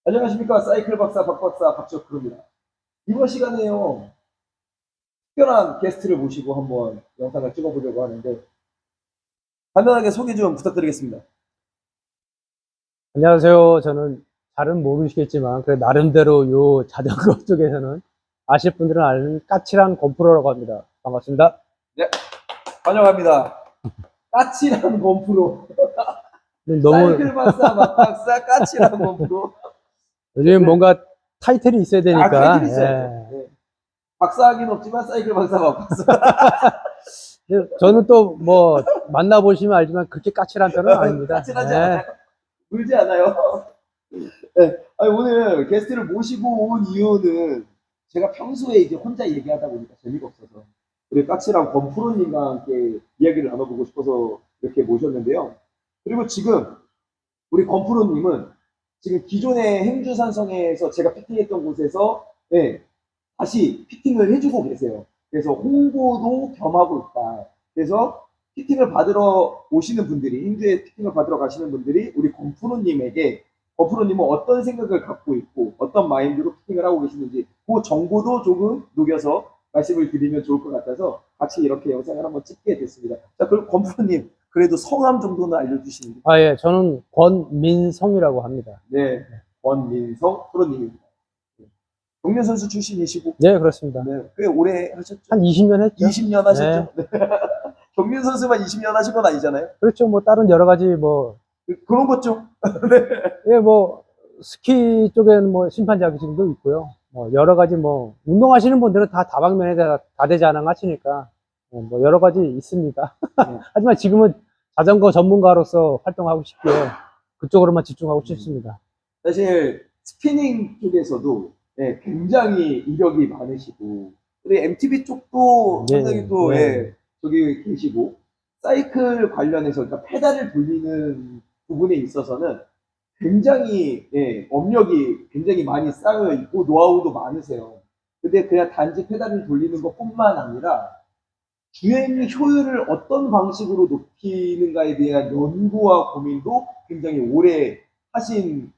안녕하십니까. 사이클 박사 박박사 박적프로입니다. 이번 시간에요, 특별한 게스트를 모시고 한번 영상을 찍어보려고 하는데, 간단하게 소개 좀 부탁드리겠습니다. 안녕하세요. 저는 잘은 모르시겠지만 그래 나름대로 요 자전거 쪽에서는 아실 분들은 아는 까칠한 건프로라고 합니다. 반갑습니다. 네, 환영합니다. 까칠한 건프로. 너무 사이클 박사 박박사 까칠한 건프로. 요즘 네. 뭔가 타이틀이 있어야 되니까. 타이틀이 있어야죠. 네. 박사하긴 없지만 사이클 박사 박박사. 저는 또 뭐 만나보시면 알지만 그렇게 까칠한 편은 아닙니다. 까칠하지 않아요. 울지 않아요. 네. 아니, 오늘 게스트를 모시고 온 이유는 제가 평소에 이제 혼자 얘기하다 보니까 재미가 없어서 우리 까칠한 권프로님과 함께 이야기를 나눠보고 싶어서 이렇게 모셨는데요. 그리고 지금 우리 권프로님은 지금 기존의 행주산성에서 제가 피팅했던 곳에서 다시 피팅을 해주고 계세요. 그래서 홍보도 겸하고 있다. 그래서 피팅을 받으러 오시는 분들이, 행주에 피팅을 받으러 가시는 분들이 우리 권프로님에게, 권프로님은 어떤 생각을 갖고 있고 어떤 마인드로 피팅을 하고 계시는지 그 정보도 조금 녹여서 말씀을 드리면 좋을 것 같아서 같이 이렇게 영상을 한번 찍게 됐습니다. 자, 그럼 권프로님, 그래도 성함 정도는 알려주시는 게. 예, 저는 권민성이라고 합니다. 네, 권민성 프로님입니다. 동료 선수 출신이시고, 네, 그렇습니다. 네, 꽤 오래 하셨죠? 한 20년 했죠. 20년 하셨죠? 네. 경민 선수만 20년 하신 건 아니잖아요? 그렇죠. 뭐 다른 여러 가지 뭐 그런 것 좀. 예, 뭐, 스키 쪽에는 뭐 심판 자격증도 있고요. 뭐, 여러 가지 뭐, 운동하시는 분들은 다 다방면에 다 대자능하시니까, 뭐, 여러 가지 있습니다. 네. 하지만 지금은 자전거 전문가로서 활동하고 싶기에 그쪽으로만 집중하고 싶습니다. 사실 스피닝 쪽에서도 굉장히 이력이 많으시고, 그리고 MTB 쪽도 네, 상당히 또 네. 저기 계시고, 사이클 관련해서, 그러니까 페달을 돌리는 부분에 있어서는 굉장히 업력이 굉장히 많이 쌓여 있고 노하우도 많으세요. 근데 그냥 단지 페달을 돌리는 것뿐만 아니라 주행 효율을 어떤 방식으로 높이는가에 대한 연구와 고민도 굉장히 오래 하신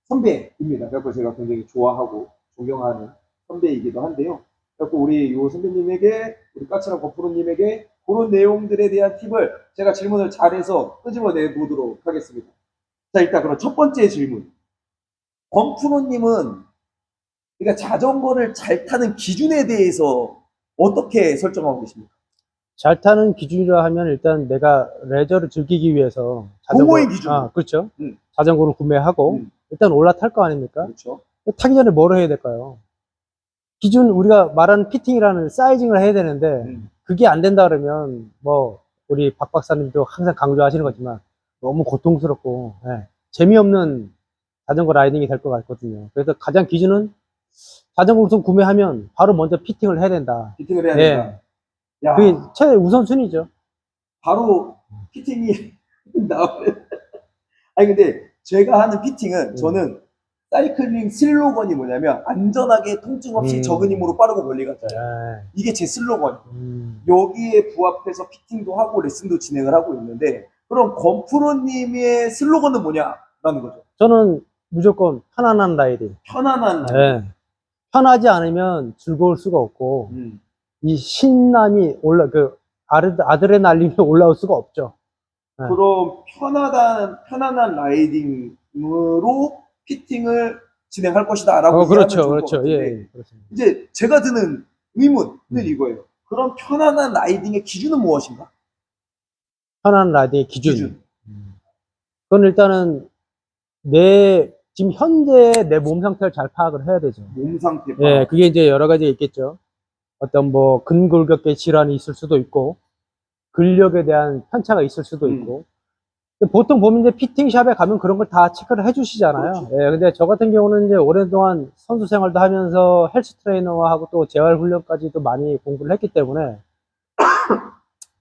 선배입니다. 그래서 제가 굉장히 좋아하고 존경하는 선배이기도 한데요. 그래서 우리 요 선배님에게, 우리 까칠한 거프로님에게 그런 내용들에 대한 팁을 제가 질문을 잘해서 끄집어내 보도록 하겠습니다. 자, 일단 그럼 첫 번째 질문. 권프로님은 그러니까 자전거를 잘 타는 기준에 대해서 어떻게 설정하고 계십니까? 잘 타는 기준이라 하면 일단 내가 레저를 즐기기 위해서 동호인 기준. 그렇죠. 음. 자전거를 구매하고 일단 올라탈 거 아닙니까? 그렇죠. 타기 전에 뭐를 해야 될까요? 기준 우리가 말하는 피팅이라는 사이징을 해야 되는데 그게 안 된다 그러면 뭐 우리 박 박사님도 항상 강조하시는 거지만 너무 고통스럽고 재미없는 자전거 라이딩이 될 것 같거든요. 그래서 가장 기준은 자전거 우선 구매하면 바로 먼저 피팅을 해야 된다. 피팅을 해야 된다. 야, 그게 최 우선순위죠. 바로 피팅이 나오네. 아니, 근데 제가 하는 피팅은 저는 사이클링 슬로건이 뭐냐면 안전하게 통증 없이 적은 힘으로 빠르고 멀리 가자. 이게 제 슬로건. 여기에 부합해서 피팅도 하고 레슨도 진행을 하고 있는데, 그럼 권프로님의 슬로건은 뭐냐라는 거죠. 저는 무조건 편안한 라이딩. 편안한 라이딩. 편하지 않으면 즐거울 수가 없고 이 신남이 아드레날린이 올라올 수가 없죠. 그럼 편안한 라이딩으로 피팅을 진행할 것이다라고 그렇죠, 이해하면 좋을 것 그렇죠. 같은데, 그렇습니다. 이제 제가 드는 의문은 이거예요. 그럼 편안한 라이딩의 기준은 무엇인가? 편안한 라이딩의 기준. 기준. 그건 일단은 지금 현재 내 몸 상태를 잘 파악을 해야 되죠. 몸 상태 파악. 그게 이제 여러 가지 있겠죠. 어떤 뭐 근골격계 질환이 있을 수도 있고 근력에 대한 편차가 있을 수도 있고. 근데 보통 보면 이제 피팅샵에 가면 그런 걸 다 체크를 해주시잖아요. 그렇죠. 근데 저 같은 경우는 이제 오랫동안 선수 생활도 하면서 헬스 트레이너하고 또 재활 훈련까지도 많이 공부를 했기 때문에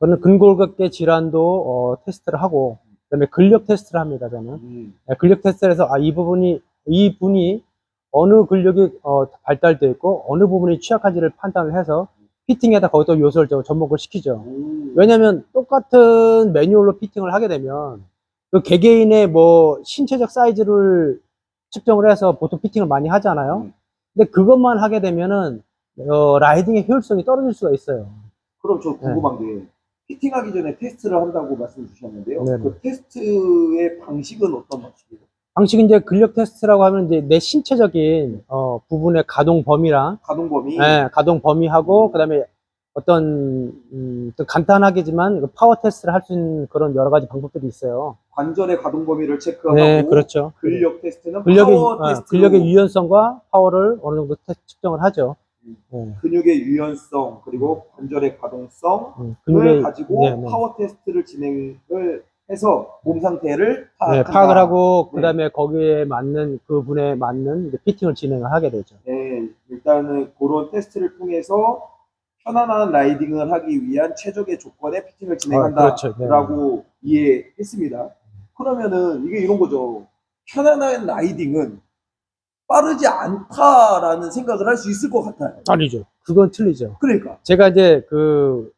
저는 근골격계 질환도 테스트를 하고, 그다음에 근력 테스트를 합니다. 저는 근력 테스트를 해서 이 분이 어느 근력이 발달되어 있고 어느 부분이 취약한지를 판단을 해서 피팅에다 거기다 요소를 접목을 시키죠. 왜냐면 똑같은 매뉴얼로 피팅을 하게 되면 그 개개인의 뭐 신체적 사이즈를 측정을 해서 보통 피팅을 많이 하잖아요. 음. 근데 그것만 하게 되면은 라이딩의 효율성이 떨어질 수가 있어요. 그럼 저 궁금한 게 피팅하기 전에 테스트를 한다고 말씀 주셨는데요. 네네. 그 테스트의 방식은 어떤 방식이에요? 방식은 이제 근력 테스트라고 하면 이제 내 신체적인 부분의 가동 범위랑 가동 범위, 가동 범위하고 그다음에 어떤 또 간단하게지만 그 파워 테스트를 할 수 있는 그런 여러 가지 방법들이 있어요. 관절의 가동 범위를 체크하고, 네, 그렇죠. 근력 테스트는 근력의 파워 테스트로 근력의 유연성과 파워를 어느 정도 측정을 하죠. 근육의 유연성 그리고 관절의 가동성을 근육의 가지고 네, 네. 파워 테스트를 진행을 해서 몸 상태를 네, 파악한다. 파악을 하고 네. 그다음에 거기에 맞는 그 분에 맞는 이제 피팅을 진행을 하게 되죠. 네, 일단은 그런 테스트를 통해서 편안한 라이딩을 하기 위한 최적의 조건의 피팅을 그렇죠. 네. 진행한다라고 이해했습니다. 그러면은 이게 이런 거죠. 편안한 라이딩은 빠르지 않다라는 생각을 할 수 있을 것 같아요. 아니죠. 그건 틀리죠. 그러니까 제가 이제 그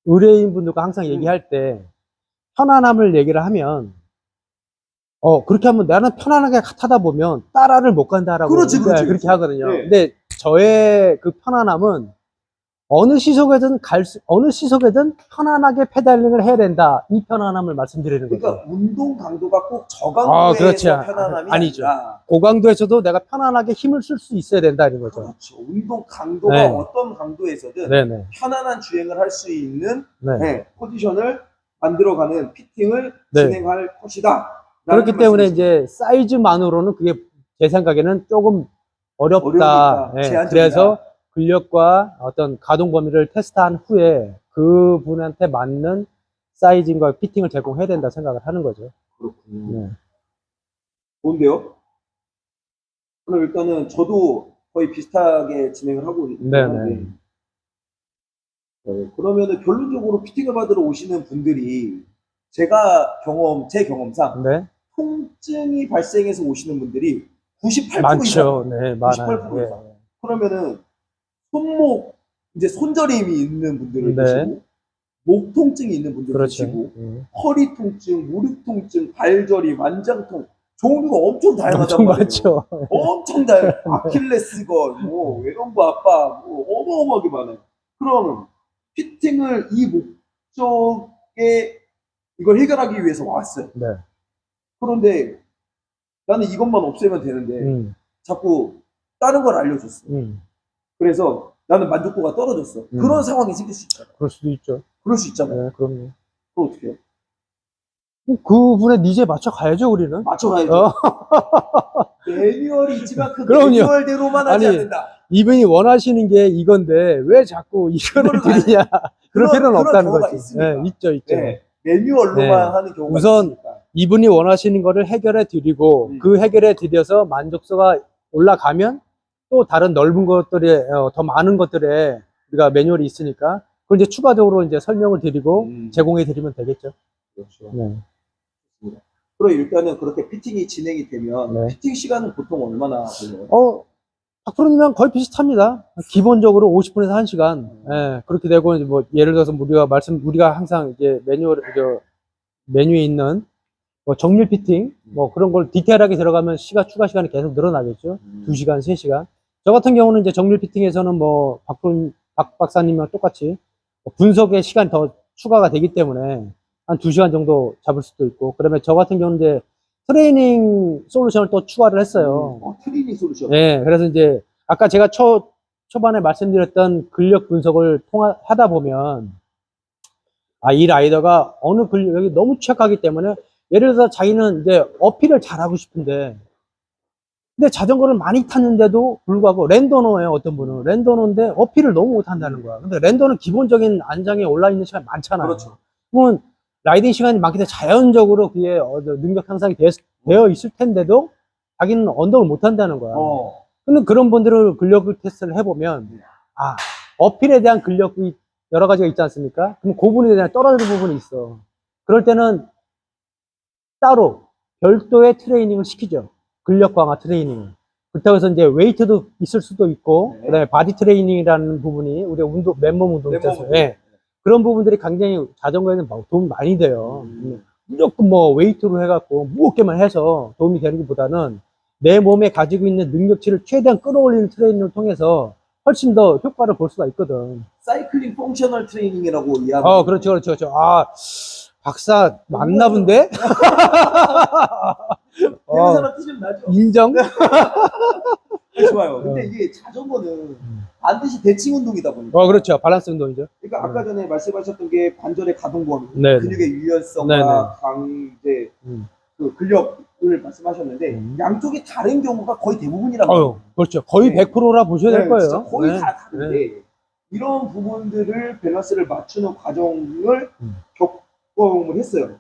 의뢰인 분들과 항상 얘기할 때 편안함을 얘기를 하면 그렇게 하면 나는 편안하게 타다 보면 따라를 못 간다라고 그렇지, 그렇지, 그렇게 그렇지. 하거든요. 네. 근데 저의 그 편안함은 어느 시속에든 편안하게 페달링을 해야 된다. 이 편안함을 말씀드리는 거죠. 그러니까 운동 강도가 꼭 저강도에서 그렇지. 편안함이 아니죠. 아니라 고강도에서도 내가 편안하게 힘을 쓸 수 있어야 된다 이런 거죠. 그렇죠. 운동 강도가 네. 어떤 강도에서든 네네. 편안한 주행을 할 수 있는 네. 포지션을 만들어가는 피팅을 네. 진행할 것이다. 그렇기 때문에 이제 사이즈만으로는 그게 제 생각에는 조금 어렵다. 어려우니까 예, 제한적이다. 그래서 근력과 어떤 가동 범위를 테스트한 후에 그분한테 맞는 사이징과 피팅을 제공해야 된다 생각을 하는 거죠. 그렇군요. 네. 좋은데요? 그럼 일단은 저도 거의 비슷하게 진행을 하고 있긴 네네. 한데 그러면은 결론적으로 피팅을 받으러 오시는 분들이 제 경험상 네. 통증이 발생해서 오시는 분들이 98% 많죠. 이상. 네, 98% 많아요. 이상. 그러면은 손목 이제 손저림이 있는 분들을 네. 계시고 목 통증이 있는 분들 그렇죠. 계시고 허리 통증, 무릎 통증, 발저림, 완장통 종류가 엄청 다양하단 엄청 말이에요. 많죠. 엄청 다양. 아킬레스건, 뭐 외동부 아빠, 뭐 어마어마하게 많아요. 그럼 피팅을 이 목적에 이걸 해결하기 위해서 왔어요. 네. 그런데 나는 이것만 없애면 되는데 자꾸 다른 걸 알려줬어. 그래서 나는 만족도가 떨어졌어. 그런 상황이 생길 수 있잖아. 그럴 수도 있죠. 그럴 수 있잖아요. 네, 그럼요. 그럼 어떻게 해요? 그분의 니즈에 맞춰 가야죠, 우리는. 맞춰가야죠. 매뉴얼이 있지만 그 그럼요. 매뉴얼대로만 하지 아니, 않는다. 이분이 원하시는 게 이건데 왜 자꾸 이거를 이거를 드리냐. 그럴 필요는 그런 없다는 경우가 거지. 있으니까. 네, 있죠. 네, 매뉴얼로만 네. 하는 경우가 우선 있으니까. 이분이 원하시는 거를 해결해 드리고 그 해결해 드려서 만족도가 올라가면 또 다른 넓은 것들에 더 많은 것들에 우리가 매뉴얼이 있으니까 그걸 이제 추가적으로 이제 설명을 드리고 제공해 드리면 되겠죠. 그렇죠. 네. 그럼 일단은 그렇게 피팅이 진행이 되면 네. 피팅 시간은 보통 얼마나 걸려요? 박프로님이랑 거의 비슷합니다. 기본적으로 50분에서 1시간. 예, 그렇게 되고, 이제 뭐, 예를 들어서 우리가 항상 이제 메뉴에 있는 뭐 정밀 피팅, 뭐 그런 걸 디테일하게 들어가면 추가 시간이 계속 늘어나겠죠. 2시간, 3시간. 저 같은 경우는 이제 정밀 피팅에서는 뭐, 박 박사님이랑 똑같이 분석의 시간이 더 추가가 되기 때문에 한 2시간 정도 잡을 수도 있고, 그러면 저 같은 경우는 이제 트레이닝 솔루션을 또 추가를 했어요. 트레이닝 솔루션. 네, 그래서 이제 아까 제가 초반에 말씀드렸던 근력 분석을 하다 보면 이 라이더가 어느 근력이 너무 취약하기 때문에 예를 들어서 자기는 이제 어필을 잘하고 싶은데 근데 자전거를 많이 탔는데도 불구하고 랜더너예요. 어떤 분은 랜더너인데 어필을 너무 못한다는 거야. 근데 랜더는 기본적인 안장에 올라 있는 시간이 많잖아요. 그렇죠. 그러면 라이딩 시간이 많기 때문에 자연적으로 그게 능력 향상이 되어 있을 텐데도 자기는 언덕을 못 한다는 거야. 근데 그런 분들을 근력 테스트를 해보면 어필에 대한 근력이 여러 가지가 있지 않습니까? 그럼 그 부분에 대한 떨어지는 부분이 있어. 그럴 때는 따로 별도의 트레이닝을 시키죠. 근력 강화 트레이닝을. 그렇다고 해서 이제 웨이트도 있을 수도 있고, 그다음에 바디 트레이닝이라는 부분이 우리 맨몸 운동 있잖아요. 네. 그런 부분들이 굉장히 자전거에는 도움이 많이 돼요. 무조건 뭐 웨이트로 해갖고 무겁게만 해서 도움이 되는 것보다는 내 몸에 가지고 있는 능력치를 최대한 끌어올리는 트레이닝을 통해서 훨씬 더 효과를 볼 수가 있거든. 사이클링 펑셔널 트레이닝이라고 이해하면 그렇죠, 그렇죠, 그렇죠. 박사 맞나 본데? 배운 사람 티 좀 나죠? 인정? 좋아요. 근데 이게 자전거는 반드시 대칭 운동이다 보니까. 그렇죠. 밸런스 운동이죠. 그러니까 아까 전에 말씀하셨던 게 관절의 가동 범위, 네, 근육의 네, 유연성과 강제, 음. 그 근력을 말씀하셨는데 양쪽이 다른 경우가 거의 대부분이라고. 그렇죠. 거의 네. 100%라 보셔야 될 거예요. 진짜 거의 네. 다 다른데 이런 부분들을 밸런스를 맞추는 과정을 겪어을 했어요.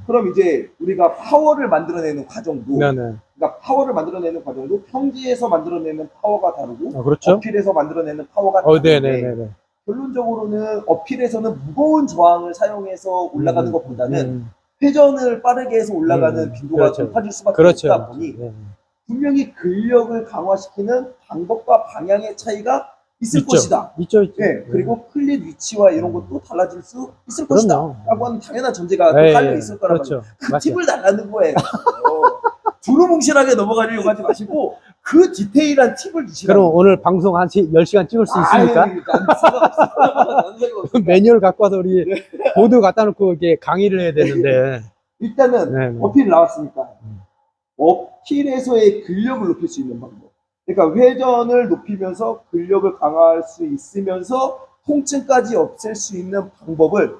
그럼 이제 우리가 파워를 만들어내는 과정도, 네네. 그러니까 파워를 만들어내는 과정도 평지에서 만들어내는 파워가 다르고 그렇죠. 어필에서 만들어내는 파워가 다른데 네네네. 결론적으로는 어필에서는 무거운 저항을 사용해서 올라가는 것보다는 회전을 빠르게 해서 올라가는 빈도가 그렇죠. 높아질 수밖에 그렇죠. 없다 보니 분명히 근력을 강화시키는 방법과 방향의 차이가 있을 있죠. 것이다. 있죠. 네, 그리고 클릿 위치와 이런 것도 달라질 수 있을 것이다. 그럼요. 라고 하는 당연한 전제가 네, 깔려 있을 거란 그렇죠. 말이에요. 그 맞죠. 팁을 달라는 거예요. 두루뭉실하게 넘어가려고 하지 마시고 그 디테일한 팁을 주시라고. 그럼 오늘 방송 한 10시간 찍을 수 있습니까? 매뉴얼 갖고 와서 우리 보드 갖다 놓고 이렇게 강의를 해야 되는데. 일단은 어필 나왔으니까 어필에서의 근력을 높일 수 있는 방법. 그러니까 회전을 높이면서 근력을 강화할 수 있으면서 통증까지 없앨 수 있는 방법을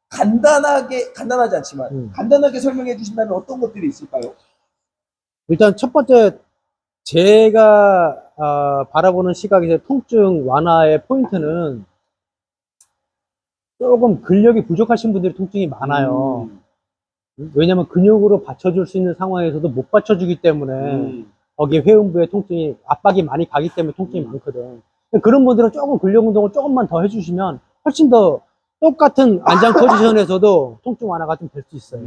간단하지 않지만 간단하게 설명해 주신다면 어떤 것들이 있을까요? 일단 첫 번째 제가 바라보는 시각에서 통증 완화의 포인트는 조금 근력이 부족하신 분들이 통증이 많아요. 왜냐면 근육으로 받쳐줄 수 있는 상황에서도 못 받쳐주기 때문에 거기에 회음부에 통증이 압박이 많이 가기 때문에 통증이 많거든. 그런 분들은 조금 근력 운동을 조금만 더 해주시면 훨씬 더 똑같은 안장 포지션에서도 통증 완화가 좀 될 수 있어요.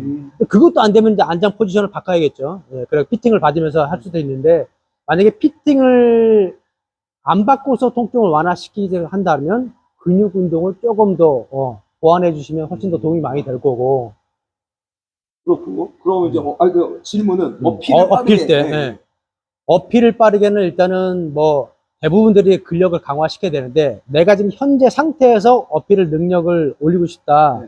그것도 안 되면 이제 안장 포지션을 바꿔야겠죠. 그래 피팅을 받으면서 할 수도 있는데 만약에 피팅을 안 받고서 통증을 완화시키게 한다면 근육 운동을 조금 더 보완해 주시면 훨씬 더 도움이 많이 될 거고. 그렇고 그럼 이제 그 질문은 어필을 어필 때 어필을 빠르게는 일단은 뭐 대부분들이 근력을 강화시켜야 되는데 내가 지금 현재 상태에서 어필을 능력을 올리고 싶다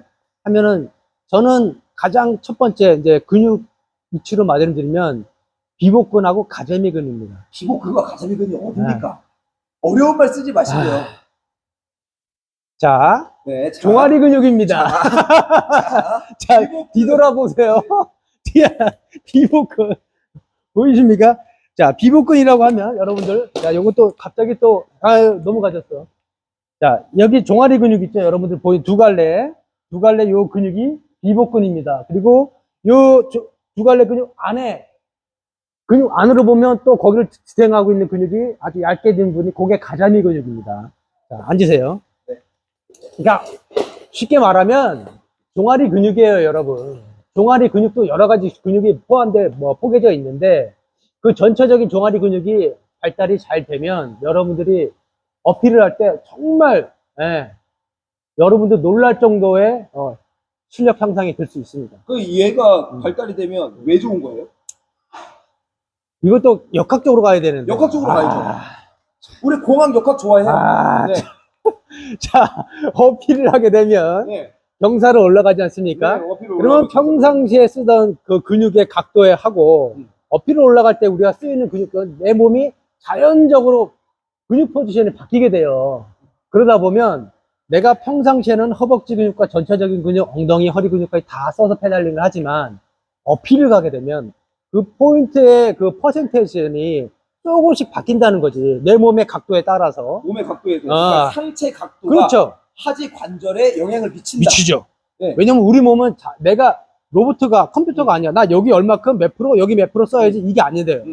하면은 저는 가장 첫 번째 이제 근육 위치로 말씀드리면 비복근하고 가재미근입니다. 비복근과 가재미근이 어딥니까? 어려운 말 쓰지 마시고요. 자, 종아리 근육입니다. 자, 뒤돌아보세요. 비복근 보이십니까? 자, 비복근이라고 하면 여러분들, 자, 요것도 갑자기 또 넘어가졌어. 자, 여기 종아리 근육 있죠? 여러분들 보인 두 갈래 요 근육이 비복근입니다. 그리고 요 두 갈래 근육 안으로 보면 또 거기를 지탱하고 있는 근육이 아주 얇게 된 분이 그게 가자미 근육입니다. 자, 앉으세요. 그러니까 쉽게 말하면 종아리 근육이에요, 여러분. 종아리 근육도 여러 가지 근육이 포개져 있는데 그 전체적인 종아리 근육이 발달이 잘 되면 여러분들이 어필을 할 때 정말 여러분들 놀랄 정도의 실력 향상이 될 수 있습니다. 그 얘가 발달이 되면 왜 좋은 거예요? 이것도 역학적으로 가야 되는데. 역학적으로 가야죠. 우리 공학 역학 좋아해요. 네. 자, 어필을 하게 되면 경사로 올라가지 않습니까? 그러면 평상시에 쓰던 그 근육의 각도에 하고 어필을 올라갈 때 우리가 쓰이는 근육은 내 몸이 자연적으로 근육 포지션이 바뀌게 돼요. 그러다 보면 내가 평상시에는 허벅지 근육과 전체적인 근육, 엉덩이, 허리 근육까지 다 써서 페달링을 하지만 어필을 가게 되면 그 포인트의 그 퍼센테이션이 조금씩 바뀐다는 거지. 내 몸의 각도에 따라서. 몸의 각도에 대해서. 그러니까 상체 각도가 그렇죠. 하지 관절에 영향을 미친다. 미치죠. 왜냐면 우리 몸은 내가 로봇가 컴퓨터가 아니야. 나 여기 얼마큼 몇 프로, 여기 몇 프로 써야지 이게 아니래요.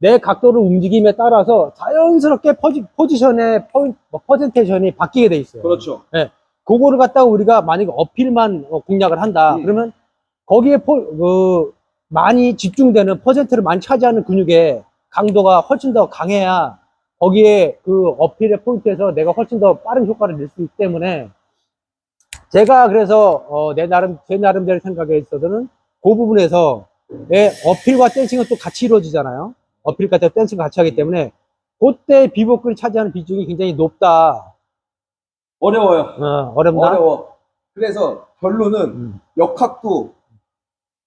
내 각도를 움직임에 따라서 자연스럽게 포지션의 퍼센테이션이 바뀌게 돼 있어요. 그렇죠. 그거를 갖다가 우리가 만약에 어필만 공략을 한다. 그러면 거기에 많이 집중되는 퍼센트를 많이 차지하는 근육의 강도가 훨씬 더 강해야 거기에 그 어필의 포인트에서 내가 훨씬 더 빠른 효과를 낼 수 있기 때문에 제가 그래서 제 나름대로 생각에 있어서는 그 부분에서 어필과 댄싱은 또 같이 이루어지잖아요. 어필 같은 댄스를 같이 하기 때문에 그때 비복근이 차지하는 비중이 굉장히 높다. 어려워요. 어렵나? 어려워. 그래서 결론은 음. 역학도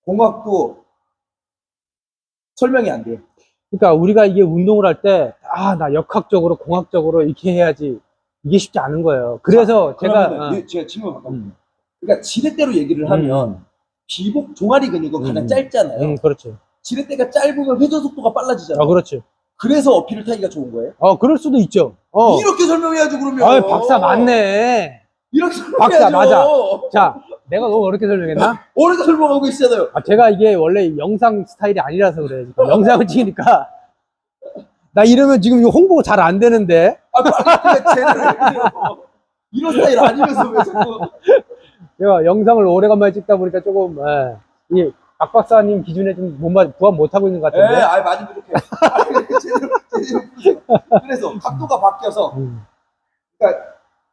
공학도 설명이 안 돼요. 그러니까 우리가 이게 운동을 할 때, 나 역학적으로, 공학적으로 이렇게 해야지. 이게 쉽지 않은 거예요. 그래서 그러면은 제가 질문 바꿔볼게요. 그러니까 지렛대로 얘기를 하면 비복 종아리 근육은 가장 짧잖아요. 그렇지. 지렛대가 짧으면 회전 속도가 빨라지잖아요. 그렇지. 그래서 어필을 타기가 좋은 거예요? 그럴 수도 있죠. 이렇게 설명해야죠, 그러면. 박사 맞네. 이렇게 박사 설명해야죠. 맞아. 자, 내가 너무 어렵게 설명했나? 오래도 설명하고 계시잖아요. 제가 이게 원래 영상 스타일이 아니라서 그래. 영상을 찍으니까. 나 이러면 지금 이거 홍보가 잘 안 되는데. 빨리 제대로 해주세요. 이런 스타일 아니면서 왜 자꾸. 제가 영상을 오래간만에 찍다 보니까 조금, 박 박사님 기준에 좀 부합 못하고 있는 것 같은데. 많이 부족해요. 제대로 해주세요. 그래서 각도가 바뀌어서, 그러니까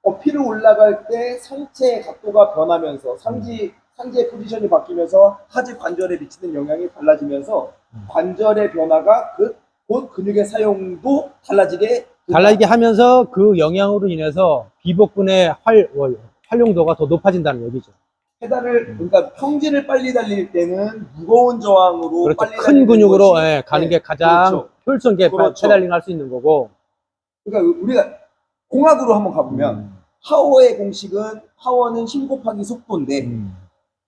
어필을 올라갈 때 상체의 각도가 변하면서 상체의 포지션이 바뀌면서 하지 관절에 미치는 영향이 달라지면서 관절의 변화가 곧 근육의 사용도 달라지게 하면서 그 영향으로 인해서 비복근의 활용도가 더 높아진다는 얘기죠. 그러니까 평지를 빨리 달릴 때는 무거운 저항으로 그렇죠. 빨리 큰 달리는 근육으로 것이, 가는 게 가장 그렇죠. 효율성 있게 그렇죠. 페달링 할 수 있는 거고. 그러니까 우리가 공학으로 한번 가보면 파워의 공식은 파워는 힘 곱하기 속도인데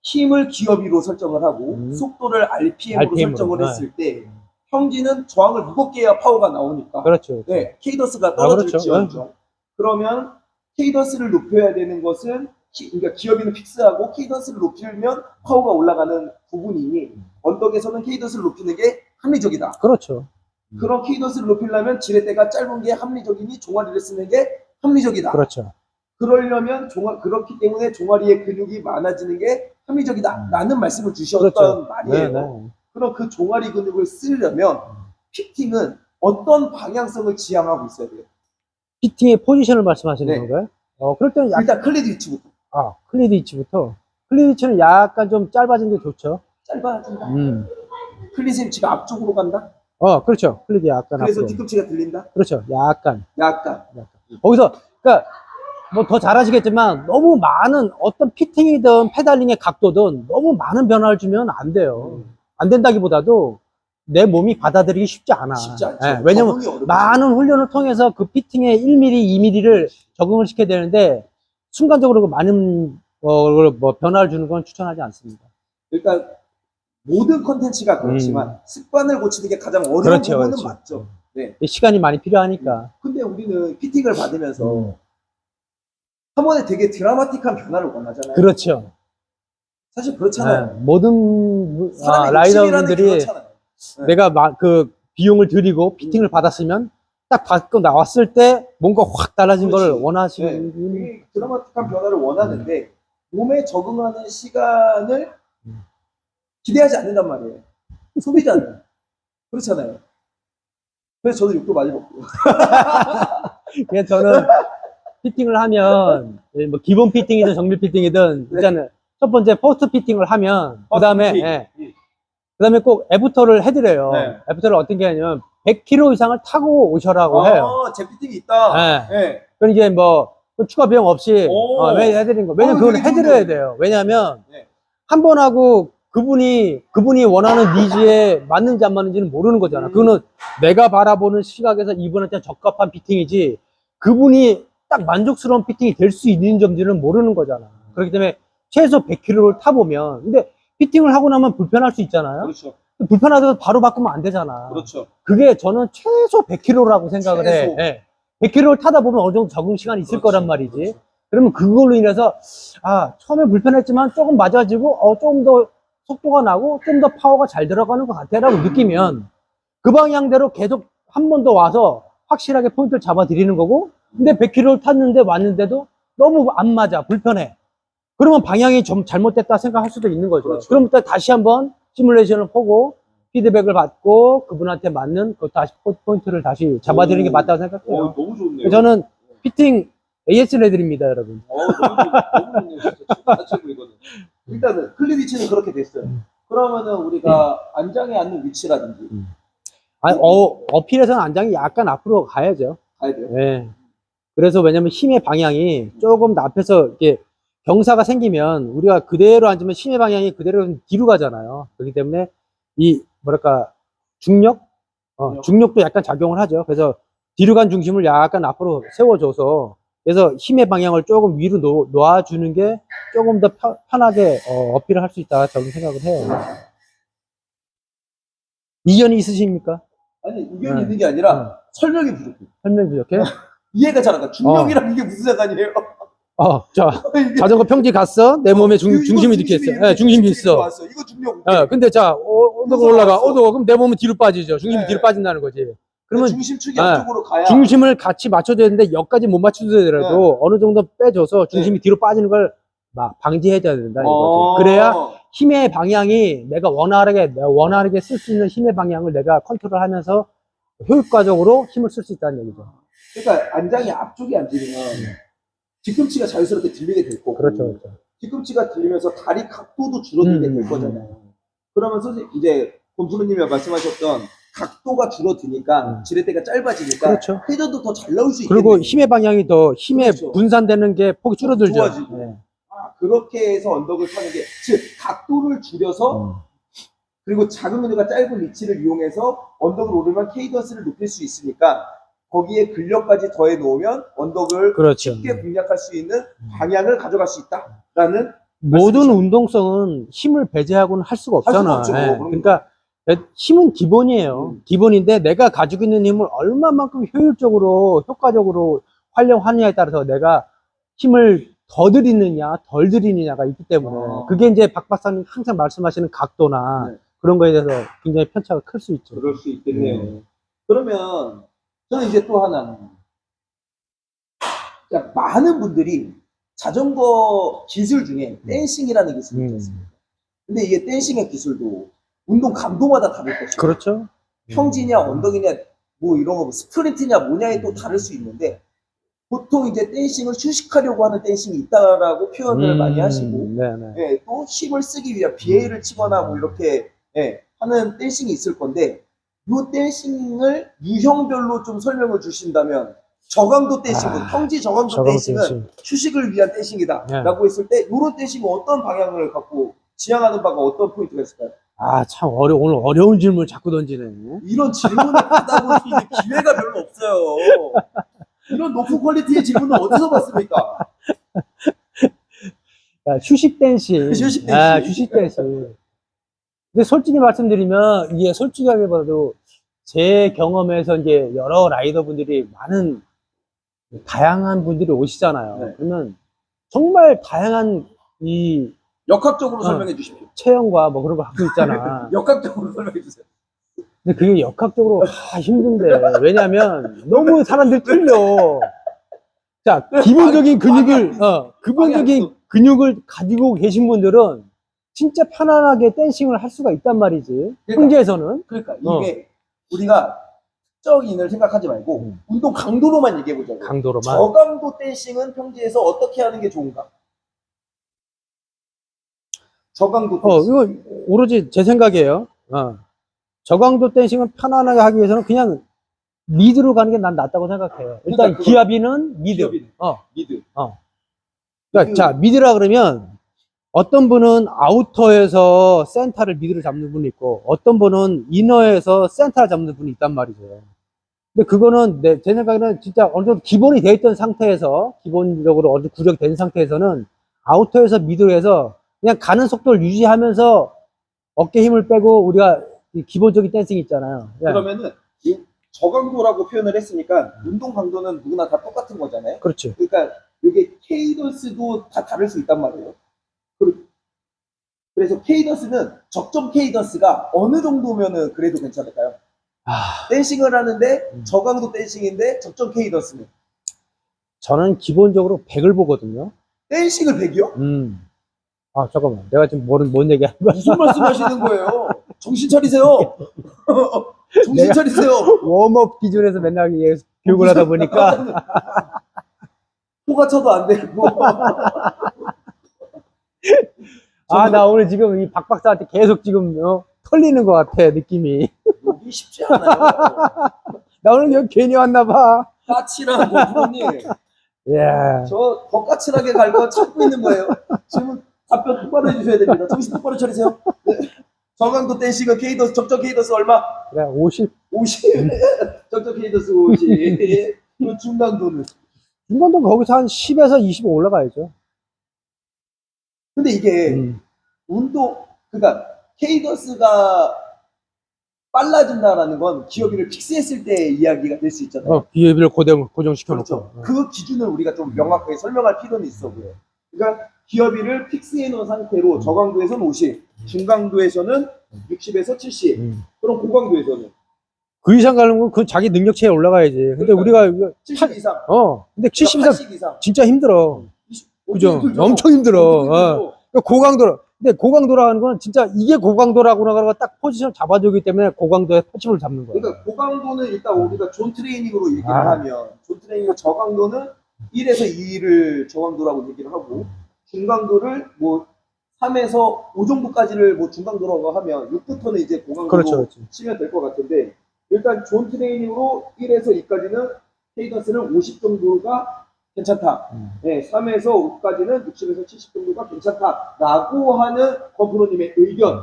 힘을 기어비로 설정을 하고 속도를 RPM으로 설정을 했을 때 평지는 저항을 무겁게 해야 파워가 나오니까. 그렇죠. 네, 케이던스가 그렇죠. 떨어질지언정. 그러면 케이던스를 높여야 되는 것은 그러니까 기어비는 픽스하고 케이던스를 높이면 파워가 올라가는 부분이니 언덕에서는 케이던스를 높이는 게 합리적이다. 그렇죠. 그런 케이던스를 높이려면 지렛대가 짧은 게 합리적이니 종아리를 쓰는 게 합리적이다. 그렇죠. 그러려면 그렇기 때문에 종아리의 근육이 많아지는 게 합리적이다. 라는 말씀을 주셨던 그렇죠. 말이에요. 네. 그럼 그 종아리 근육을 쓰려면 피팅은 어떤 방향성을 지향하고 있어야 돼요? 피팅의 포지션을 말씀하시는 네. 건가요? 그럴 때는 일단 클리드 위치부터. 클리드 위치부터. 클리드 위치는 약간 좀 짧아진 게 좋죠. 짧아진다. 음. 클리드 위치가 앞쪽으로 간다. 그렇죠. 클리드 약간 그래서 앞으로. 뒤꿈치가 들린다. 그렇죠. 약간. 거기서 그러니까 뭐 더 잘하시겠지만 너무 많은 어떤 피팅이든 페달링의 각도든 너무 많은 변화를 주면 안 돼요. 안 된다기보다도 내 몸이 받아들이기 쉽지 않아. 쉽지 않죠. 왜냐면 적응이 어렵죠. 많은 훈련을 통해서 그 피팅의 1mm, 2mm를 적응을 시켜야 되는데 순간적으로 그 많은 변화를 주는 건 추천하지 않습니다. 일단 모든 컨텐츠가 그렇지만 습관을 고치는 게 가장 어려운 그렇죠, 부분은 그렇죠. 맞죠. 네. 시간이 많이 필요하니까. 근데 우리는 피팅을 받으면서 한 번에 되게 드라마틱한 변화를 원하잖아요. 그렇죠. 사실 그렇잖아요. 모든 사람의 욕심이라는 게 라이더분들이 그렇잖아요. 네. 내가 그 비용을 들이고 피팅을 받았으면 딱 받고 나왔을 때 뭔가 확 달라진 그렇지. 걸 원하시는 되게 드라마틱한 변화를 원하는데 몸에 적응하는 시간을 기대하지 않는단 말이에요. 소비자는. 그렇잖아요. 그래서 저도 욕도 많이 먹고. 그래서 저는 피팅을 하면 뭐 기본 피팅이든 정밀 피팅이든 일단은 첫 번째 포스트 피팅을 하면 그다음에 꼭 애프터를 해드려요. 네. 애프터를 어떤 게 아니면 100km 이상을 타고 오셔라고 해요. 제 피팅이 있다. 네. 그럼 이제 뭐 추가 비용 없이 해드리는 거. 왜냐면 그걸 되게 해드려야 좋은데. 돼요. 왜냐면 네. 한 번 하고 그분이 원하는 니즈에 맞는지 안 맞는지는 모르는 거잖아. 그거는 내가 바라보는 시각에서 이분한테 적합한 피팅이지 그분이 딱 만족스러운 피팅이 될 수 있는 점들은 모르는 거잖아. 그렇기 때문에 최소 100km를 타보면 근데 피팅을 하고 나면 불편할 수 있잖아요. 그렇죠. 불편하다고 바로 바꾸면 안 되잖아. 그렇죠. 그게 저는 최소 100km라고 생각을 최소. 해. 100km를 타다 보면 어느 정도 적응 시간이 있을 거란 말이지. 그렇죠. 그러면 그걸로 인해서 처음에 불편했지만 조금 맞아지고 조금 더 속도가 나고 좀 더 파워가 잘 들어가는 것 같아라고 느끼면 그 방향대로 계속 한 번 더 와서 확실하게 포인트를 잡아 드리는 거고 근데 100km를 탔는데 왔는데도 너무 안 맞아 불편해 그러면 방향이 좀 잘못됐다 생각할 수도 있는 거죠. 그렇죠. 그럼 또 다시 한번 시뮬레이션을 보고 피드백을 받고 그분한테 맞는 그 다시 포인트를 다시 잡아 드리는 게 맞다고 생각해요. 너무 좋네요. 저는 피팅 AS를 해드립니다, 여러분. 너무 좋네요. 진짜 최고이거든요. 일단은 클립 위치는 그렇게 됐어요. 그러면은 우리가 안장에 앉는 위치라든지 아니, 어필에서는 안장이 약간 앞으로 가야죠. 가야 돼요. 예. 그래서 왜냐면 힘의 방향이 조금 더 앞에서 이렇게 경사가 생기면 우리가 그대로 앉으면 힘의 방향이 그대로 뒤로 가잖아요. 그렇기 때문에 이 뭐랄까 중력, 중력도 약간 작용을 하죠. 그래서 뒤로 간 중심을 약간 앞으로 세워줘서 그래서 힘의 방향을 조금 위로 놓아주는 게 조금 더 편하게 어필을 할 수 있다 저는 생각을 해요. 이견이 있으십니까? 아니, 의견이 네. 있는 게 아니라 설명이 부족해요. 설명 부족해? 이해가 잘 안 가. 중력이랑 이게 무슨 상관이에요? 자, 이게 자전거 평지 갔어? 내 몸에 이거 중심이 이렇게 있어. 이렇게 예, 중심이 있어. 왔어. 이거 중력. 오케이. 근데 자, 언덕을 우선 올라가. 왔어. 그럼 내 몸은 뒤로 빠지죠. 중심이 네. 뒤로 빠진다는 거지. 그러면 중심축이 예, 앞쪽으로 가야 중심을 같이 맞춰줘야 되는데 여기까지 못 맞춰주더라도 어느 정도 빼줘서 중심이 뒤로 빠지는 걸 방지해줘야 된다 이거지. 그래야 힘의 방향이 내가 원활하게 쓸 수 있는 힘의 방향을 내가 컨트롤하면서 효과적으로 힘을 쓸 수 있다는 얘기죠. 그러니까 안장이 앞쪽에 앉으면 뒤꿈치가 자연스럽게 들리게 될 거고 그렇죠. 뒤꿈치가 들리면서 다리 각도도 줄어들게 될 거잖아요. 그러면 선생님 이제 권프로님이 말씀하셨던 각도가 줄어드니까 지렛대가 짧아지니까 그렇죠. 회전도 더 잘 나올 수 있겠네요. 그리고 힘의 방향이 더 힘에 그렇죠. 분산되는 게 폭이 줄어들죠. 좋아지고. 네. 그렇게 해서 언덕을 타는 게 즉 각도를 줄여서 그리고 작은 근육과 짧은 리치를 이용해서 언덕을 오르면 케이던스를 높일 수 있으니까 거기에 근력까지 더해 놓으면 언덕을 그렇죠. 쉽게 공략할 수 있는 방향을 가져갈 수 있다라는 모든 운동성은 힘을 배제하고는 할 수가 할 없잖아. 수가 없죠. 예. 그럼요. 그러니까 힘은 기본이에요. 기본인데 내가 가지고 있는 힘을 얼마만큼 효율적으로 효과적으로 활용하느냐에 따라서 내가 힘을 더 들이느냐 덜 들이느냐가 있기 때문에 그게 이제 박 박사님 항상 말씀하시는 각도나 네. 그런 거에 대해서 굉장히 편차가 클 수 있죠. 그럴 수 있겠네요. 그러면 저는 이제 또 하나 그러니까 많은 분들이 자전거 기술 중에 댄싱이라는 기술이 있습니다. 근데 이게 댄싱의 기술도 운동 강도마다 다를 것이고 그렇죠. 평지냐 언덕이냐 뭐 이런 거 스프린트냐 뭐냐에 또 다를 수 있는데 보통 이제 댄싱을 휴식하려고 하는 댄싱이 있다라고 표현을 많이 하시고 네네. 예, 또 힘을 쓰기 위한 비에이를 치거나 뭐 이렇게 하는 댄싱이 있을 건데 이 댄싱을 유형별로 좀 설명을 주신다면 저강도 댄싱은 평지 저강도 댄싱은 휴식을 위한 댄싱이다라고 했을 때 이런 댄싱은 어떤 방향을 갖고 지향하는 바가 어떤 포인트가 있을까요? 참 오늘 어려운 질문 자꾸 던지네. 이런 질문을 받아볼 수 있는 기회가 별로 없어요. 이런 높은 퀄리티의 질문을 어디서 받습니까? 휴식 댄싱. 휴식 댄싱. 휴식 댄싱. 근데 솔직히 말씀드리면, 이게 솔직하게 봐도 제 경험에서 이제 여러 라이더분들이 다양한 분들이 오시잖아요. 네. 그러면 정말 다양한 이 역학적으로 설명해 주십시오. 체형과 뭐 그런 걸 갖고 있잖아. 역학적으로 설명해 주세요. 근데 그게 역학적으로 힘든데. 왜냐면 너무 사람들이 틀려. 자, 기본적인 근육을 가지고 계신 분들은 진짜 편안하게 댄싱을 할 수가 있단 말이지. 평지에서는. 그러니까 이게 우리가 특정인을 생각하지 말고 운동 강도로만 얘기해 보자고요. 강도로만. 저강도 댄싱은 평지에서 어떻게 하는 게 좋은가? 저강도 댄싱. 이거 오로지 제 생각이에요. 저강도 댄싱은 편안하게 하기 위해서는 그냥 미드로 가는 게 난 낫다고 생각해요. 일단 그러니까 기압이는 미드. 미드. 그러니까 자, 미드라 그러면 어떤 분은 아우터에서 센터를 미드로 잡는 분이 있고 어떤 분은 이너에서 센터를 잡는 분이 있단 말이죠. 근데 그거는 제 생각에는 진짜 어느 정도 기본이 돼 있던 상태에서 기본적으로 어느 정도 구력이 된 상태에서는 아우터에서 미드로 해서 그냥 가는 속도를 유지하면서 어깨 힘을 빼고 우리가 기본적인 댄싱 있잖아요. 그러면은 이 저강도라고 표현을 했으니까 운동 강도는 누구나 다 똑같은 거잖아요. 그렇죠. 그러니까 이게 케이던스도 다 다를 수 있단 말이에요. 그래서 케이던스는 적정 케이던스가 어느 정도면은 그래도 괜찮을까요? 댄싱을 하는데 저강도 댄싱인데 적정 케이던스는 저는 기본적으로 100을 보거든요. 댄싱을 100이요? 잠깐만. 내가 지금 뭔 얘기 하는 거야? 무슨 말씀 하시는 거예요? 정신 차리세요. 정신 차리세요. 웜업 기준에서 맨날 교육을 하다 보니까. 호가 쳐도 안 되고. 나 오늘 지금 이 박 박사한테 계속 지금 털리는 것 같아, 느낌이. 여기 쉽지 않아요. 나 오늘 여기 괜히 왔나봐. 까칠한 고프로님. 예. 저 더 까칠하게 갈 거 찾고 있는 거예요. 지금 답변 똑바로 해주셔야 됩니다. 정신 똑바로 차리세요. 네. 저강도 댄싱은 케이더스, 적정 케이더스 얼마? 그래, 50. 50. 적정 케이더스 50. 그 중강도는. 중간도 거기서 한 10에서 25 올라가야죠. 근데 이게 운동, 그러니까 케이더스가 빨라진다라는 건 기어비를 픽스했을 때 이야기가 될 수 있잖아요. 기회비를 고정시켜놓고. 그렇죠. 그 기준을 우리가 좀 명확하게 설명할 필요는 있어 보여요. 그러니까 기어비를 픽스해 놓은 상태로 저강도에서는 50, 중강도에서는 60에서 70, 그럼 고강도에서는 그 이상 가는 건 그 자기 능력치에 올라가야지. 근데 그러니까 우리가 이거 70 이상, 근데 70 이상 80 이상. 진짜 힘들어. 그죠? 엄청 힘들어. 고강도라. 근데 고강도라는 건 진짜 이게 고강도라고 나가고 딱 포지션 잡아주기 때문에 고강도의 터치를 잡는 거야. 그러니까 고강도는 일단 우리가 존 트레이닝으로 얘기를 하면 존 트레이닝 저강도는 1에서 2를 저강도라고 얘기를 하고 중강도를 뭐 3에서 5 정도까지를 뭐 중강도라고 하면 6부터는 이제 고강도로 그렇죠. 치면 될 것 같은데 일단 존 트레이닝으로 1에서 2까지는 케이던스를 50 정도가 괜찮다. 네, 3에서 5까지는 60에서 70 정도가 괜찮다라고 하는 권프로님의 의견을.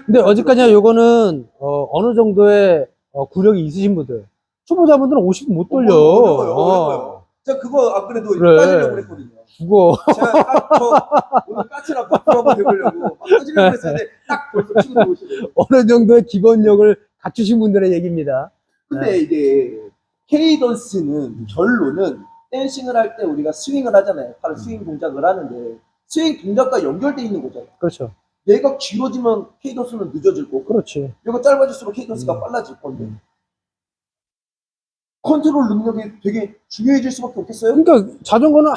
근데 어디까지나 요거는 어느 정도의 구력이 있으신 분들, 초보자분들은 50 못 돌려. 어려워요. 제가 그거 안 그래도 그래. 따지려고 했거든요. 죽어. 제가 오늘 까칠한 버프 한번 해보려고 막 따지려고 했었는데 딱 벌써 치고 들어오시네요. 어느 정도의 기본력을 갖추신 분들의 얘기입니다. 근데 이게 케이던스는 결론은 댄싱을 할 때 우리가 스윙을 하잖아요. 팔을 스윙 동작을 하는데 스윙 동작과 연결돼 있는 거잖아요. 그렇죠. 얘가 길어지면 케이던스는 늦어질 거고 그렇지. 얘가 짧아질수록 케이던스가 빨라질 건데 컨트롤 능력이 되게 중요해질 수밖에 없겠어요? 그러니까 자전거는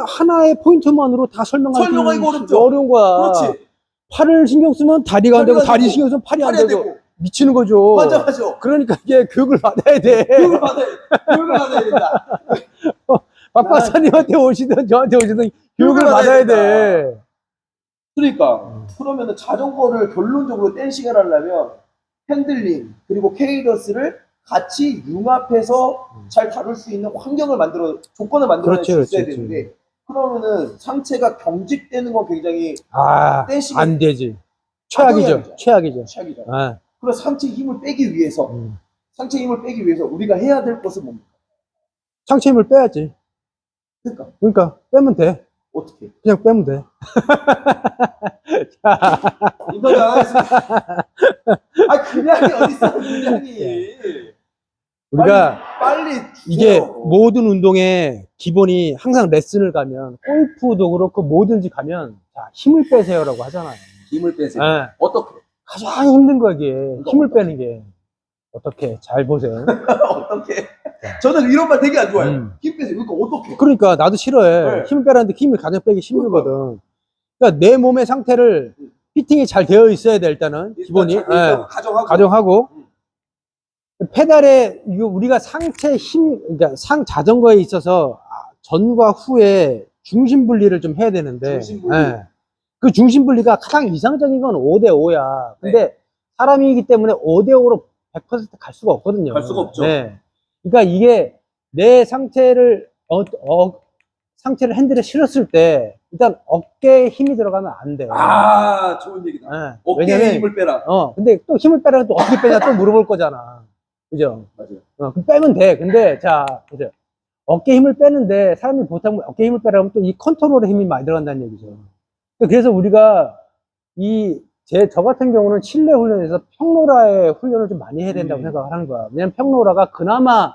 하나의 포인트만으로 다 설명하기가 어렵죠. 어려운 거야. 그렇지. 팔을 신경 쓰면 다리가 안 되고, 다리가 안 다리 되고, 신경 쓰면 팔이 안 팔이 안 되고, 되고. 미치는 거죠. 맞아. 그러니까 이게 교육을 받아야 돼. 교육을 받아야 된다. 박 박사님한테 오시든 저한테 오시든 교육을 받아야 돼. 그러니까 그러면은 자전거를 결론적으로 댄싱을 하려면 핸들링 그리고 케이더스를 같이 융합해서 잘 다룰 수 있는 환경을 조건을 만들어 줄 수 있어야 되는데 그러면은 상체가 경직되는 건 굉장히 댄싱이 안 되지. 최악이죠. 최악이죠. 그래서 상체 힘을 빼기 위해서 우리가 해야 될 것은 뭡니까? 상체 힘을 빼야지. 그러니까 빼면 돼. 어떻게? 그냥 빼면 돼. 인터뷰 안 하겠습니다. 그냥이 어딨어, 그냥이. 우리가 빨리 이게 모든 운동의 기본이 항상 레슨을 가면 골프도 그렇고 뭐든지 가면 자, 힘을 빼세요라고 하잖아요. 힘을 빼세요. 네. 어떻게? 가장 힘든 거야 이게. 힘을 빼는 게. 어떻게? 잘 보세요. 어떻게? 저는 이런 말 되게 안 좋아해요. 힘 빼세요. 그러니까 어떻게? 그러니까 나도 싫어해. 네. 힘을 빼라는데 힘을 가장 빼기 힘들거든. 그러니까 내 몸의 상태를 피팅이 잘 되어 있어야 돼 일단은 기본이. 가정하고. 페달에 우리가 상체 힘, 그러니까 자전거에 있어서 전과 후에 중심 분리를 좀 해야 되는데, 그 중심 분리가 가장 이상적인 건 5대5야. 근데 사람이기 때문에 5대5로 100%갈 수가 없거든요. 갈 수가 없죠. 그러니까 이게 내 상체를 상체를 핸들에 실었을 때 일단 어깨에 힘이 들어가면 안 돼요. 좋은 얘기다. 어깨에 왜냐면, 힘을 빼라. 근데 또 힘을 빼라면 또 어떻게 빼냐 또 물어볼 거잖아. 그죠? 맞아요. 그럼 빼면 돼. 근데, 자, 보세요. 어깨 힘을 빼는데, 사람이 보통 어깨 힘을 빼라면 또 이 컨트롤에 힘이 많이 들어간다는 얘기죠. 그래서 우리가 저 같은 경우는 실내 훈련에서 평로라의 훈련을 좀 많이 해야 된다고 생각을 하는 거야. 왜냐면 평로라가 그나마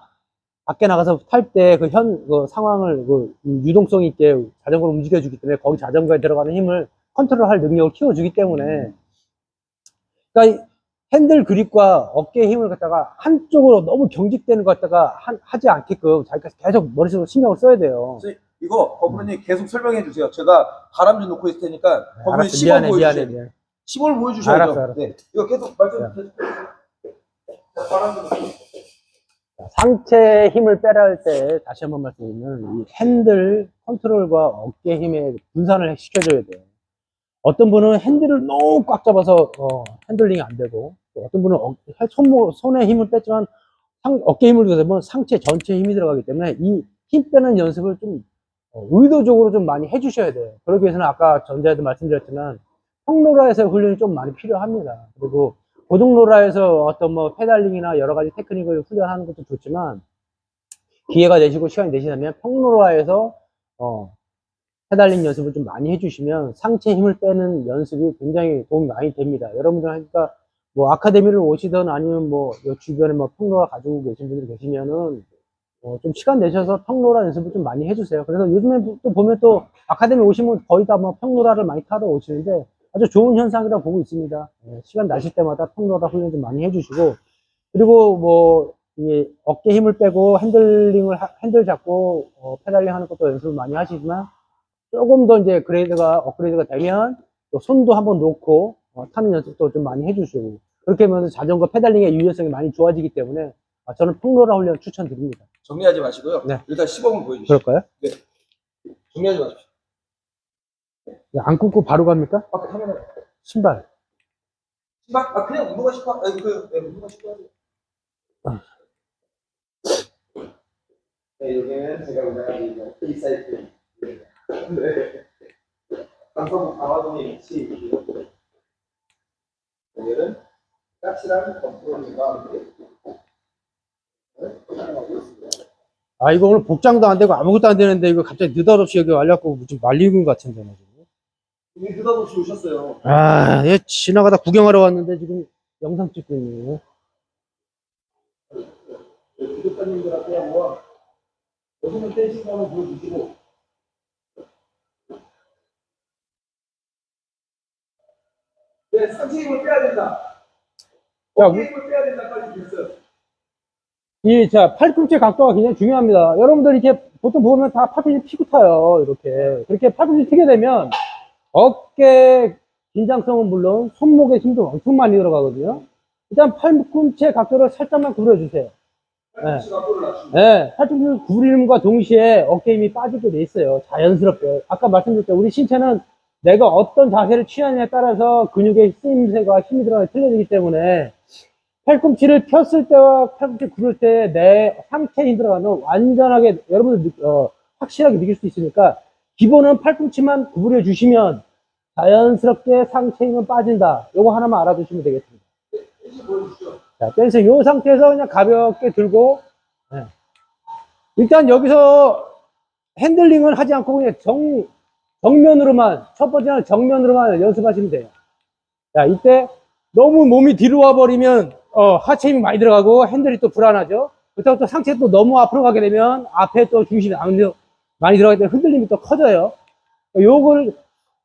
밖에 나가서 탈 때 그 상황을 유동성 있게 자전거를 움직여주기 때문에 거기 자전거에 들어가는 힘을 컨트롤할 능력을 키워주기 때문에. 그러니까 핸들 그립과 어깨의 힘을 갖다가 한쪽으로 너무 경직되는 것 갖다가 하지 않게끔 자기가 계속 머릿속으로 신경을 써야 돼요. 이거 버프로님 계속 설명해 주세요. 제가 바람 좀 놓고 있을 테니까 버프로님 시범 보여주세요. 미안해. 시범을 보여주셔야죠. 알았어. 네. 이거 계속 말씀 계속 바람 좀 놓고. 상체 힘을 빼라 할 때 다시 한번 말씀드리면 이 핸들 컨트롤과 어깨 힘의 분산을 시켜줘야 돼요. 어떤 분은 핸들을 너무 꽉 잡아서 핸들링이 안 되고, 또 어떤 분은 손에 힘을 뺐지만 어깨 힘을 주게 되면 상체 전체에 힘이 들어가기 때문에 이 힘 빼는 연습을 좀 의도적으로 좀 많이 해주셔야 돼요. 그러기 위해서는 아까 전자에도 말씀드렸지만 평로라에서 훈련이 좀 많이 필요합니다. 그리고 고등로라에서 어떤 뭐 페달링이나 여러 가지 테크닉을 훈련하는 것도 좋지만 기회가 되시고 시간이 되시다면 평로라에서 페달링 연습을 좀 많이 해주시면 상체 힘을 빼는 연습이 굉장히 도움이 많이 됩니다. 여러분들 하니까 뭐 아카데미를 오시든 아니면 뭐 요 주변에 뭐 평로라 가지고 계신 분들이 계시면은 좀 시간 내셔서 평로라 연습을 좀 많이 해주세요. 그래서 요즘에 또 보면 또 아카데미 오시면 거의 다 뭐 평로라를 많이 타러 오시는데 아주 좋은 현상이라고 보고 있습니다. 시간 나실 때마다 평로라 훈련 좀 많이 해주시고, 그리고 뭐 이 어깨 힘을 빼고 핸들 잡고 페달링 하는 것도 연습을 많이 하시지만 조금 더 이제 업그레이드가 되면 또 손도 한번 놓고 타는 연습도 좀 많이 해주시고, 그렇게 하면 자전거 페달링의 유연성이 많이 좋아지기 때문에 저는 평로라 훈련 추천드립니다. 정리하지 마시고요. 네. 일단 시범을 보여주시죠. 그럴까요? 네. 정리하지 마십시오. 안 끊고 바로 갑니까? 아까 카메라. 신발. 그냥 운동화 신발. 운동화 신발 하세요. 네, 여기는 제가 운영하는 프리사이클. 네. 강서구 강화동에 위치이고요. 오늘은 까칠한 건프로님과 함께 촬영하고 있습니다. 이거 오늘 복장도 안 되고 아무것도 안 되는데 이거 갑자기 느닷없이 여기 와려고 좀 말리는 것 같은데. 우리 느닷없이 오셨어요. 얘 지나가다 구경하러 왔는데 지금 영상 찍고 있네요. 구독자님들한테 한번 멋있는 댄싱 한번 보여주시고, 네, 상체 힘을 빼야 된다. 어깨 힘을 빼야 된다까지 됐어요. 팔꿈치 각도가 굉장히 중요합니다. 여러분들 이렇게 보통 보면 다 팔꿈치 피고 타요. 이렇게. 그렇게 팔꿈치 튀게 되면 어깨 긴장성은 물론 손목에 힘도 엄청 많이 들어가거든요. 일단 팔꿈치의 각도를 살짝만 구부려주세요. 팔꿈치 각도를 낮춥니다. 네, 팔꿈치를 구부림과 동시에 어깨 힘이 빠지게 돼 있어요. 자연스럽게. 아까 말씀드렸죠. 우리 신체는 내가 어떤 자세를 취하느냐에 따라서 근육의 쓰임새가 힘이 들어가게 틀려지기 때문에 팔꿈치를 폈을 때와 팔꿈치 구를 때 내 상체에 힘 들어가면 완전하게 여러분들 확실하게 느낄 수 있으니까 기본은 팔꿈치만 구부려 주시면 자연스럽게 상체 힘은 빠진다. 요거 하나만 알아두시면 되겠습니다. 자, 댄스 요 상태에서 그냥 가볍게 들고, 일단 여기서 핸들링은 하지 않고 그냥 정면으로만, 첫 번째는 정면으로만 연습하시면 돼요. 자, 이때 너무 몸이 뒤로 와버리면 하체 힘이 많이 들어가고 핸들이 또 불안하죠. 그렇다고 또 상체 또 너무 앞으로 가게 되면 앞에 또 중심이 많이 들어가기 때문에 흔들림이 또 커져요. 요걸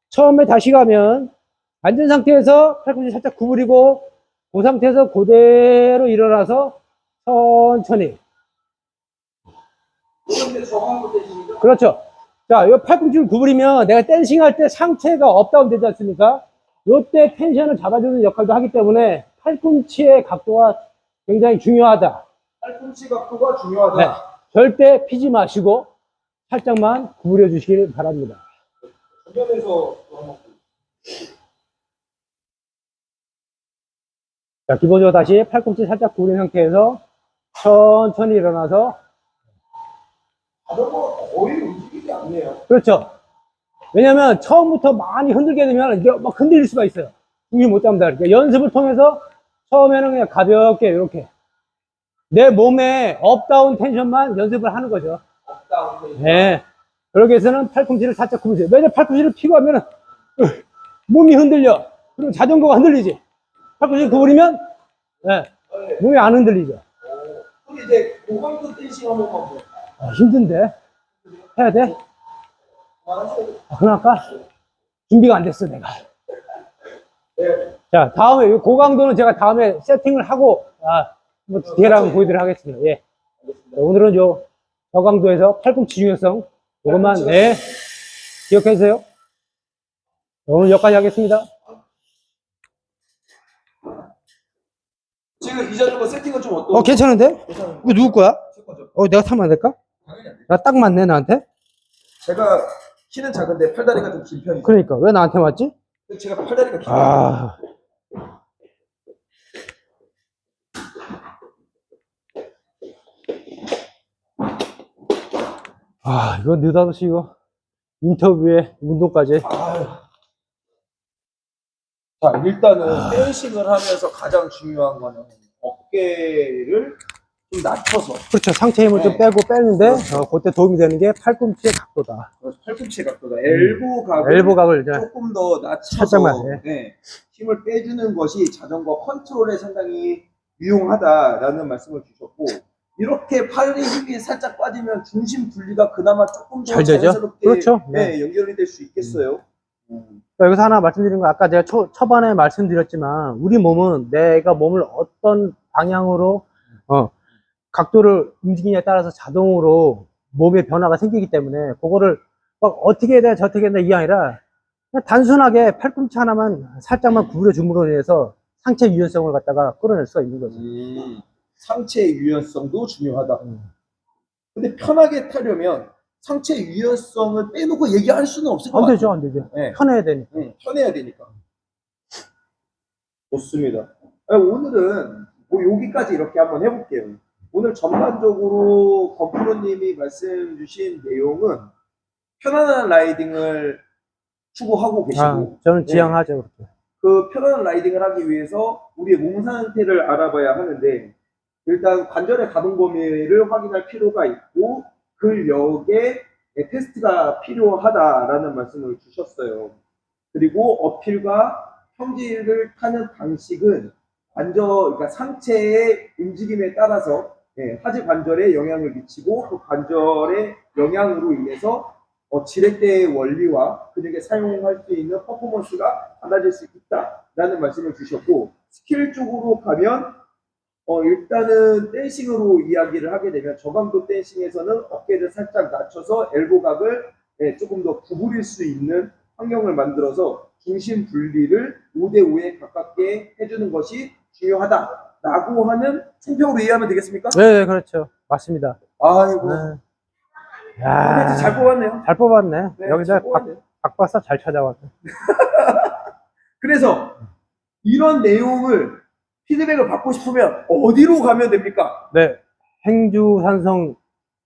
처음에 다시 가면 앉은 상태에서 팔꿈치 살짝 구부리고 그 상태에서 그대로 일어나서 천천히. 그렇죠. 자, 요 팔꿈치를 구부리면 내가 댄싱 할 때 상체가 업다운 되지 않습니까? 요때 텐션을 잡아주는 역할도 하기 때문에 팔꿈치의 각도가 굉장히 중요하다. 팔꿈치 각도가 중요하다. 네. 절대 피지 마시고 살짝만 구부려 주시길 바랍니다. 정면에서 한번. 자, 기본적으로 다시 팔꿈치 살짝 구부린 상태에서 천천히 일어나서. 자전거가 거의 움직이지 않네요. 그렇죠. 왜냐면 처음부터 많이 흔들게 되면 이게 막 흔들릴 수가 있어요. 중심 못 잡는다. 그러니까 연습을 통해서 처음에는 그냥 가볍게 이렇게 내 몸에 업다운 텐션만 연습을 하는 거죠. 업다운 텐션. 네. 그러기 위해서는 팔꿈치를 살짝 구부세요. 왜냐면 팔꿈치를 피고 하면은 몸이 흔들려. 그리고 자전거가 흔들리지. 팔꿈치를 구부리면 몸이 안 흔들리죠. 그럼 이제 고강도 댄싱 한 번만 보여. 힘든데 해야 돼? 그럴까? 준비가 안 됐어 내가. 네. 자, 다음에 고강도는 제가 다음에 세팅을 하고 뭐 디테일하게 한번 보여드리도록 하겠습니다. 예. 자, 오늘은 요 저강도에서 팔꿈치 중요성 이것만 기억해 주세요. 오늘 여기까지 하겠습니다. 지금 이 자전거 세팅은 좀 어떤? 괜찮은데? 괜찮은데? 이거 누구 거야? 제 거죠. 내가 타면 안 될까? 당연히 안 돼요. 나 딱 맞네 나한테. 제가 키는 작은데 팔다리가 좀 긴 편이죠. 그러니까 왜 나한테 맞지? 제가 팔다리가 길어요. 이거 느닷없이 이거 인터뷰에 운동까지. 자, 일단은 댄싱을 하면서 가장 중요한 거는 어깨를 좀 낮춰서 그렇죠. 상체 힘을 좀 네. 빼고 빼는데, 그렇죠. 그때 도움이 되는 게 팔꿈치의 각도다. 팔꿈치 각도다. 엘보 각을 엘보 각을 이제 조금 더 낮춰서 살짝만, 네, 힘을 빼주는 것이 자전거 컨트롤에 상당히 유용하다라는 말씀을 주셨고, 이렇게 팔에 힘이 살짝 빠지면 중심 분리가 그나마 조금 더 잘 되죠? 자연스럽게 그렇죠. 네, 연결이 될 수 있겠어요. 여기서 하나 말씀드린 건 아까 제가 초반에 말씀드렸지만 우리 몸은 내가 몸을 어떤 방향으로 각도를 움직이냐에 따라서 자동으로 몸의 변화가 생기기 때문에 그거를 막 어떻게 해야 돼 저떻게 해야 돼 이게 아니라 그냥 단순하게 팔꿈치 하나만 살짝만 구부려 줌으로 인해서 상체 유연성을 갖다가 끌어낼 수가 있는 거죠. 상체 유연성도 중요하다. 근데 편하게 타려면 상체 유연성을 빼놓고 얘기할 수는 없을 것 안 같아요. 되죠, 안 되죠. 네. 편해야 되니까. 편해야 되니까. 좋습니다. 오늘은 뭐 여기까지 이렇게 한번 해볼게요. 오늘 전반적으로 건프로님이 말씀 주신 내용은 편안한 라이딩을 추구하고 계시고 저는 지향하죠. 그렇게. 그 편안한 라이딩을 하기 위해서 우리의 몸 상태를 알아봐야 하는데 일단 관절의 가동 범위를 확인할 필요가 있고 근력의 테스트가 필요하다라는 말씀을 주셨어요. 그리고 어필과 평지를 타는 방식은 그러니까 상체의 움직임에 따라서 하지 관절에 영향을 미치고 그 관절의 영향으로 인해서 지렛대의 원리와 근육에 사용할 수 있는 퍼포먼스가 달라질 수 있다라는 말씀을 주셨고 스킬 쪽으로 가면 일단은 댄싱으로 이야기를 하게 되면 저강도 댄싱에서는 어깨를 살짝 낮춰서 엘보각을 조금 더 구부릴 수 있는 환경을 만들어서 중심 분리를 5대5에 가깝게 해주는 것이 중요하다라고 하는 총평으로 이해하면 되겠습니까? 네, 그렇죠. 맞습니다. 아이고 야, 잘 뽑았네요. 잘 뽑았네. 네, 여기다 잘 뽑았네요. 박 박사 잘 찾아왔네. 그래서 이런 내용을 피드백을 받고 싶으면 어디로 가면 됩니까? 네, 행주 산성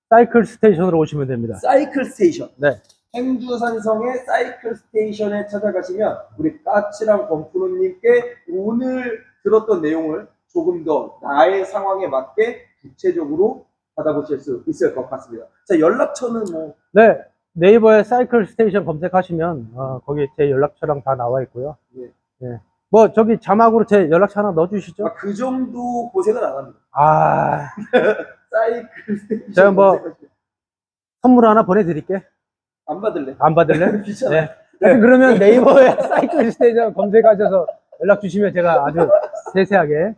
사이클 스테이션으로 오시면 됩니다. 사이클 스테이션. 네. 행주산성의 사이클 스테이션에 찾아가시면 우리 까치랑 건프로님께 오늘 들었던 내용을 조금 더 나의 상황에 맞게 구체적으로 받아보실 수 있을 것 같습니다. 자, 연락처는 뭐? 네, 네이버에 사이클 스테이션 검색하시면 거기 제 연락처랑 다 나와 있고요. 네. 네. 뭐 저기 자막으로 제 연락처 하나 넣어주시죠. 그 정도 고생은 안 합니다. 사이클 스테이션 제가 뭐 검색하시면. 선물 하나 보내드릴게. 안 받을래? 안 받을래? 귀찮아. 네. 하여튼 그러면 네이버에 사이클 스테이션 검색하셔서 연락 주시면 제가 아주 세세하게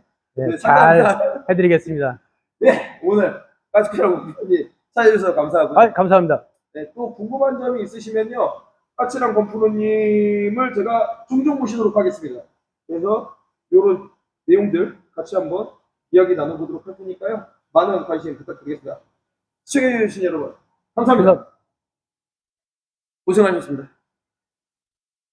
잘 해드리겠습니다. 네, 오늘 까치랑 건프로님 찾아주셔서 감사하고요. 감사합니다. 네, 또 궁금한 점이 있으시면요. 까치랑 건프로님을 제가 종종 모시도록 하겠습니다. 그래서 이런 내용들 같이 한번 이야기 나눠보도록 할 테니까요. 많은 관심 부탁드리겠습니다. 시청해주신 여러분 감사합니다. 고생하셨습니다.